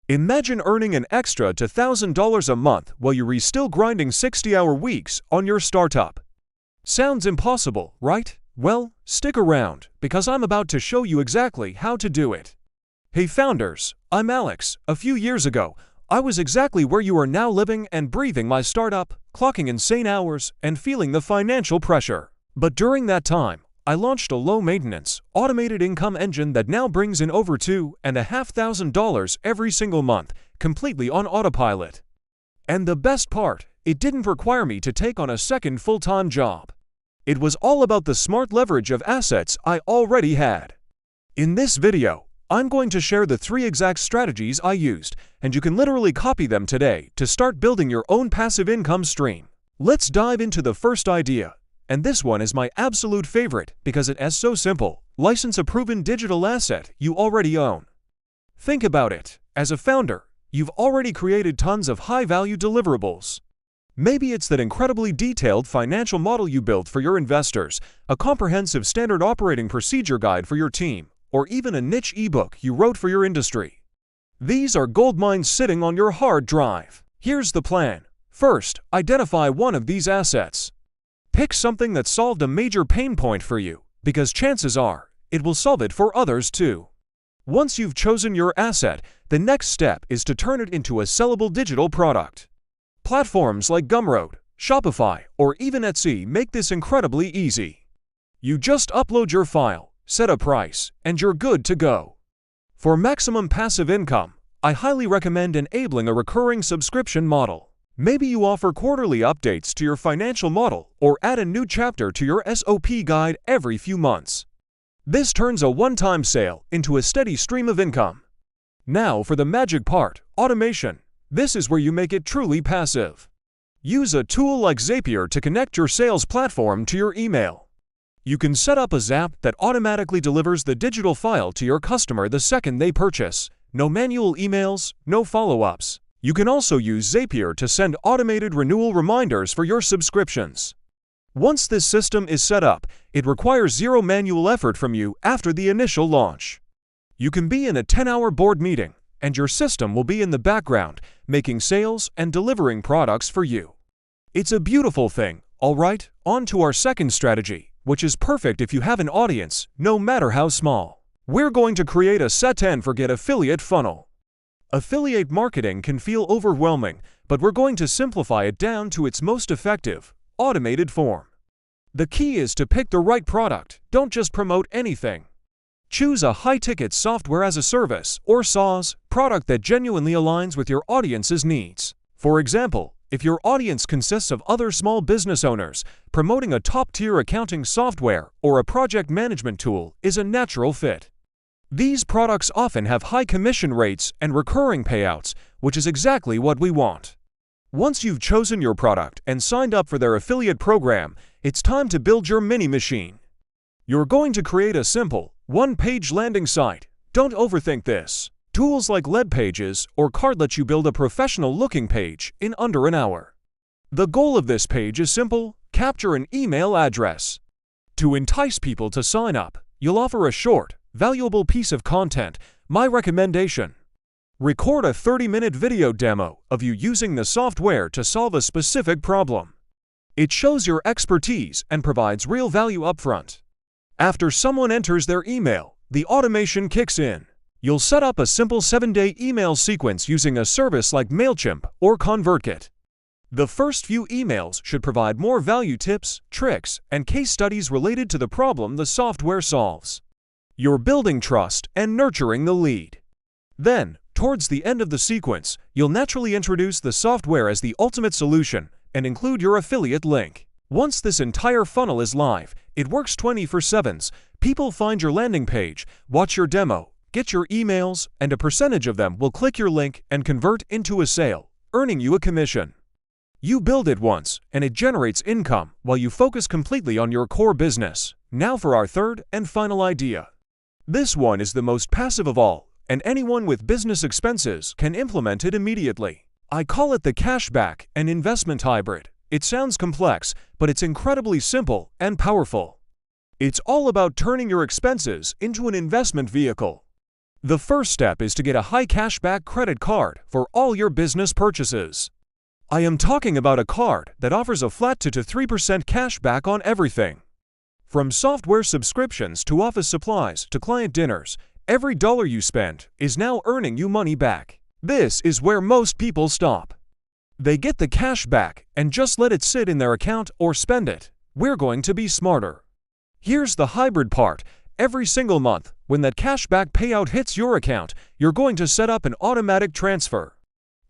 Imagine earning an extra to $1,000 a month while you're still grinding 60-hour weeks on your startup. Sounds impossible, right? Well, stick around, because I'm about to show you exactly how to do it. Hey founders, I'm Alex. A few years ago, I was exactly where you are now, living and breathing my startup, clocking insane hours, and feeling the financial pressure. But during that time, I launched a low-maintenance, automated income engine that now brings in over $2,500 every single month, completely on autopilot. And the best part, it didn't require me to take on a second full-time job. It was all about the smart leverage of assets I already had. In this video, I'm going to share the 3 exact strategies I used, and you can literally copy them today to start building your own passive income stream. Let's dive into the first idea. And this one is my absolute favorite because it is so simple. License a proven digital asset you already own. Think about it. As a founder, you've already created tons of high-value deliverables. Maybe it's that incredibly detailed financial model you built for your investors, a comprehensive standard operating procedure guide for your team, or even a niche ebook you wrote for your industry. These are gold mines sitting on your hard drive. Here's the plan. First, identify one of these assets. Pick something that solved a major pain point for you, because chances are, it will solve it for others too. Once you've chosen your asset, the next step is to turn it into a sellable digital product. Platforms like Gumroad, Shopify, or even Etsy make this incredibly easy. You just upload your file, set a price, and you're good to go. For maximum passive income, I highly recommend enabling a recurring subscription model. Maybe you offer quarterly updates to your financial model or add a new chapter to your SOP guide every few months. This turns a one-time sale into a steady stream of income. Now for the magic part, automation. This is where you make it truly passive. Use a tool like Zapier to connect your sales platform to your email. You can set up a Zap that automatically delivers the digital file to your customer the second they purchase. No manual emails, no follow-ups. You can also use Zapier to send automated renewal reminders for your subscriptions. Once this system is set up, it requires zero manual effort from you after the initial launch. You can be in a 10-hour board meeting, and your system will be in the background, making sales and delivering products for you. It's a beautiful thing, alright? On to our second strategy, which is perfect if you have an audience, no matter how small. We're going to create a set and forget affiliate funnel. Affiliate marketing can feel overwhelming, but we're going to simplify it down to its most effective, automated form. The key is to pick the right product, don't just promote anything. Choose a high-ticket software as a service, or SaaS, product that genuinely aligns with your audience's needs. For example, if your audience consists of other small business owners, promoting a top-tier accounting software or a project management tool is a natural fit. These products often have high commission rates and recurring payouts, which is exactly what we want. Once you've chosen your product and signed up for their affiliate program, it's time to build your mini-machine. You're going to create a simple, one-page landing site. Don't overthink this. Tools like lead pages or Cart let you build a professional-looking page in under an hour. The goal of this page is simple: capture an email address. To entice people to sign up, you'll offer a short, valuable piece of content. My recommendation: record a 30-minute video demo of you using the software to solve a specific problem. It shows your expertise and provides real value upfront. After someone enters their email, the automation kicks in. You'll set up a simple 7-day email sequence using a service like MailChimp or ConvertKit. The first few emails should provide more value tips, tricks, and case studies related to the problem the software solves. You're building trust and nurturing the lead. Then, towards the end of the sequence, you'll naturally introduce the software as the ultimate solution and include your affiliate link. Once this entire funnel is live, it works 24/7. People find your landing page, watch your demo, get your emails, and a percentage of them will click your link and convert into a sale, earning you a commission. You build it once, and it generates income while you focus completely on your core business. Now for our third and final idea. This one is the most passive of all, and anyone with business expenses can implement it immediately. I call it the cashback and investment hybrid. It sounds complex, but it's incredibly simple and powerful. It's all about turning your expenses into an investment vehicle. The first step is to get a high cashback credit card for all your business purchases. I am talking about a card that offers a flat 2 to 3% cash back on everything. From software subscriptions to office supplies to client dinners, every dollar you spend is now earning you money back. This is where most people stop. They get the cash back and just let it sit in their account or spend it. We're going to be smarter. Here's the hybrid part. Every single month, when that cashback payout hits your account, you're going to set up an automatic transfer.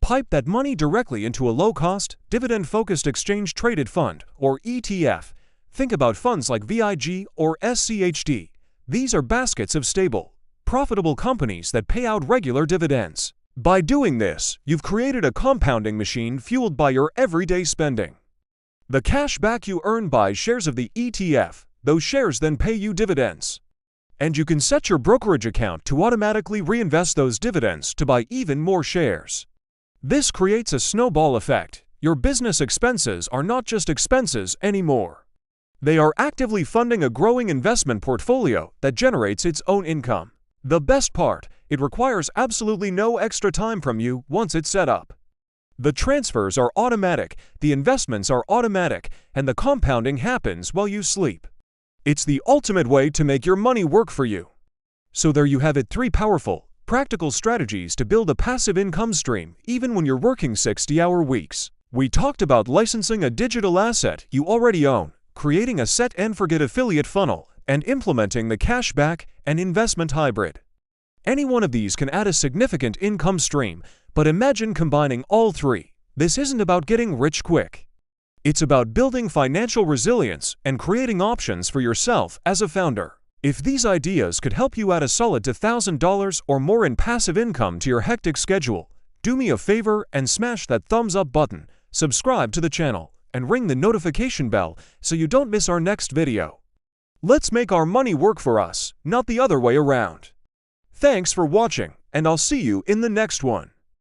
Pipe that money directly into a low-cost, dividend-focused exchange-traded fund, or ETF. Think about funds like VIG or SCHD. These are baskets of stable, profitable companies that pay out regular dividends. By doing this, you've created a compounding machine fueled by your everyday spending. The cash back you earn buys shares of the ETF. Those shares then pay you dividends. And you can set your brokerage account to automatically reinvest those dividends to buy even more shares. This creates a snowball effect. Your business expenses are not just expenses anymore. They are actively funding a growing investment portfolio that generates its own income. The best part, it requires absolutely no extra time from you once it's set up. The transfers are automatic, the investments are automatic, and the compounding happens while you sleep. It's the ultimate way to make your money work for you. So there you have it, 3 powerful, practical strategies to build a passive income stream even when you're working 60-hour weeks. We talked about licensing a digital asset you already own, creating a set-and-forget affiliate funnel, and implementing the cashback and investment hybrid. Any one of these can add a significant income stream, but imagine combining all 3. This isn't about getting rich quick. It's about building financial resilience and creating options for yourself as a founder. If these ideas could help you add a solid $1,000 or more in passive income to your hectic schedule, do me a favor and smash that thumbs up button, subscribe to the channel, and ring the notification bell so you don't miss our next video. Let's make our money work for us, not the other way around. Thanks for watching, and I'll see you in the next one.